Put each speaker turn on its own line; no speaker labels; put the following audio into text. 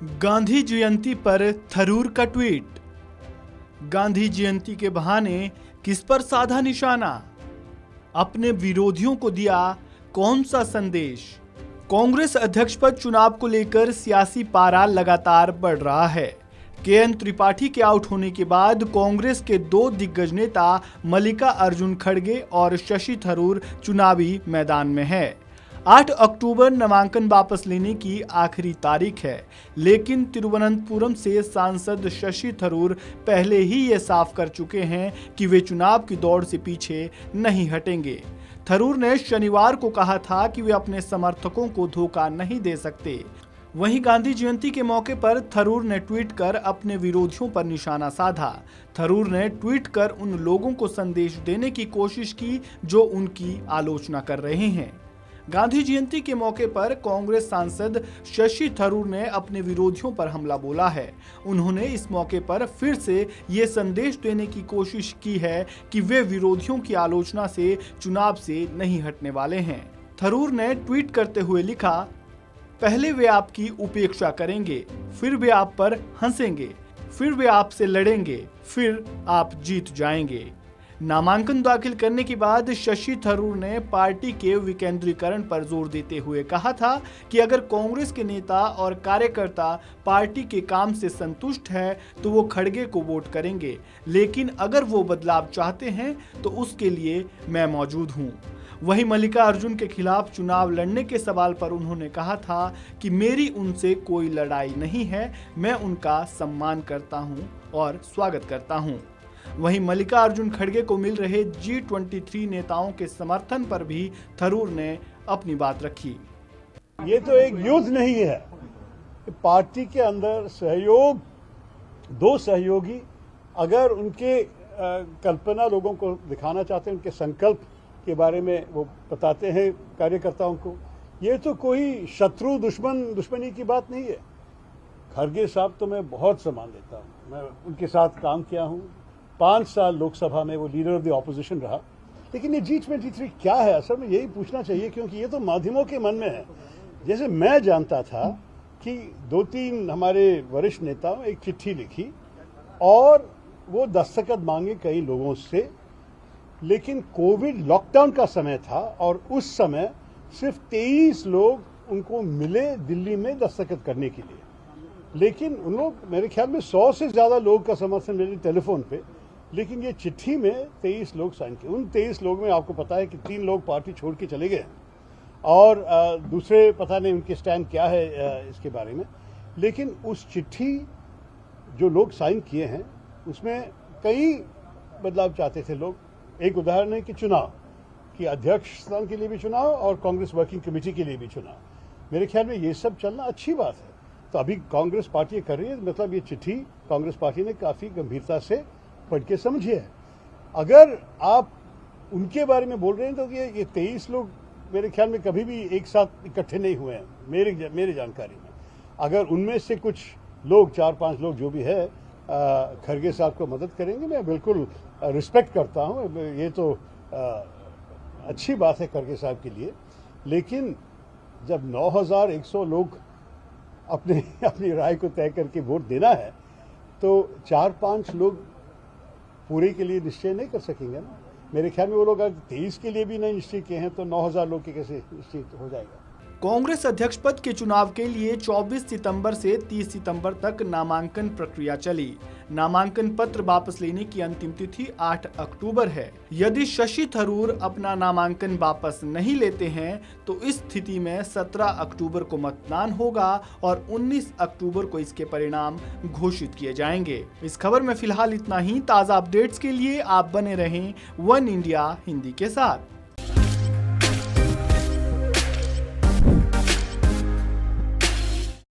गांधी जयंती पर थरूर का ट्वीट। गांधी जयंती के बहाने किस पर साधा निशाना? अपने विरोधियों को दिया कौन सा संदेश? कांग्रेस अध्यक्ष पद चुनाव को लेकर सियासी पारा लगातार बढ़ रहा है। केएन त्रिपाठी के आउट होने के बाद कांग्रेस के दो दिग्गज नेता मल्लिकार्जुन खड़गे और शशि थरूर चुनावी मैदान में हैं। 8 अक्टूबर नामांकन वापस लेने की आखिरी तारीख है, लेकिन तिरुवनंतपुरम से सांसद शशि थरूर पहले ही ये साफ कर चुके हैं कि वे चुनाव की दौड़ से पीछे नहीं हटेंगे। थरूर ने शनिवार को कहा था कि वे अपने समर्थकों को धोखा नहीं दे सकते। वहीं गांधी जयंती के मौके पर थरूर ने ट्वीट कर अपने विरोधियों पर निशाना साधा। थरूर ने ट्वीट कर उन लोगों को संदेश देने की कोशिश की जो उनकी आलोचना कर रहे हैं। गांधी जयंती के मौके पर कांग्रेस सांसद शशि थरूर ने अपने विरोधियों पर हमला बोला है। उन्होंने इस मौके पर फिर से ये संदेश देने की कोशिश की है कि वे विरोधियों की आलोचना से चुनाव से नहीं हटने वाले हैं। थरूर ने ट्वीट करते हुए लिखा, पहले वे आपकी उपेक्षा करेंगे, फिर वे आप पर हंसेंगे, फिर वे आपसे लड़ेंगे, फिर आप जीत जाएंगे। नामांकन दाखिल करने के बाद शशि थरूर ने पार्टी के विकेंद्रीकरण पर जोर देते हुए कहा था कि अगर कांग्रेस के नेता और कार्यकर्ता पार्टी के काम से संतुष्ट है तो वो खड़गे को वोट करेंगे, लेकिन अगर वो बदलाव चाहते हैं तो उसके लिए मैं मौजूद हूँ। वहीं मल्लिकार्जुन के खिलाफ चुनाव लड़ने के सवाल पर उन्होंने कहा था कि मेरी उनसे कोई लड़ाई नहीं है, मैं उनका सम्मान करता हूं और स्वागत करता हूं। वहीं मल्लिकार्जुन खड़गे को मिल रहे G23 नेताओं के समर्थन पर भी थरूर ने अपनी बात रखी।
ये तो एक युद्ध नहीं है, पार्टी के अंदर सहयोग, दो सहयोगी अगर उनके कल्पना लोगों को दिखाना चाहते हैं, उनके संकल्प के बारे में वो बताते हैं कार्यकर्ताओं को, ये तो कोई शत्रु दुश्मनी की बात नहीं है। खड़गे साहब तो मैं बहुत सम्मान देता हूँ, मैं उनके साथ काम किया हूँ, 5 साल लोकसभा में वो लीडर ऑफ द ऑपोजिशन रहा। लेकिन ये G23 क्या है, असल में यही पूछना चाहिए, क्योंकि ये तो माध्यमों के मन में है। जैसे मैं जानता था कि 2-3 हमारे वरिष्ठ नेताओं एक चिट्ठी लिखी और वो दस्तखत मांगे कई लोगों से, लेकिन कोविड लॉकडाउन का समय था और उस समय सिर्फ 23 लोग उनको मिले दिल्ली में दस्तखत करने के लिए। लेकिन उन लोग, मेरे ख्याल में 100 से ज्यादा लोग का समर्थन मिले टेलीफोन पे, लेकिन ये चिट्ठी में 23 लोग साइन किए। उन 23 लोग में आपको पता है कि 3 लोग पार्टी छोड़ के चले गए और दूसरे पता नहीं उनके स्टैंड क्या है इसके बारे में। लेकिन उस चिट्ठी जो लोग साइन किए हैं उसमें कई बदलाव चाहते थे लोग। एक उदाहरण है कि चुनाव कि अध्यक्ष स्थान के लिए भी चुनाव और कांग्रेस वर्किंग कमेटी के लिए भी चुनाव। मेरे ख्याल में ये सब चलना अच्छी बात है। तो अभी कांग्रेस पार्टी कर रही है, मतलब ये चिट्ठी कांग्रेस पार्टी ने काफी गंभीरता से पढ़ के समझी है। अगर आप उनके बारे में बोल रहे हैं तो ये 23 लोग मेरे ख्याल में कभी भी एक साथ इकट्ठे नहीं हुए हैं मेरी जानकारी में। अगर उनमें से कुछ लोग, 4-5 लोग जो भी है, खड़गे साहब को मदद करेंगे, मैं बिल्कुल रिस्पेक्ट करता हूं। ये तो अच्छी बात है खड़गे साहब के लिए। लेकिन जब 9100 लोग अपनी राय को तय करके वोट देना है तो 4-5 लोग पूरे के लिए निश्चय नहीं कर सकेंगे ना। मेरे ख्याल में वो लोग अगर 23 के लिए भी नहीं निश्चय किए हैं तो 9000 लोग के कैसे निश्चित हो जाएगा।
कांग्रेस अध्यक्ष पद के चुनाव के लिए 24 सितंबर से 30 सितंबर तक नामांकन प्रक्रिया चली। नामांकन पत्र वापस लेने की अंतिम तिथि 8 अक्टूबर है। यदि शशि थरूर अपना नामांकन वापस नहीं लेते हैं तो इस स्थिति में 17 अक्टूबर को मतदान होगा और 19 अक्टूबर को इसके परिणाम घोषित किए जाएंगे। इस खबर में फिलहाल इतना ही। ताज़ा अपडेट्स के लिए आप बने रहें वन इंडिया हिंदी के साथ।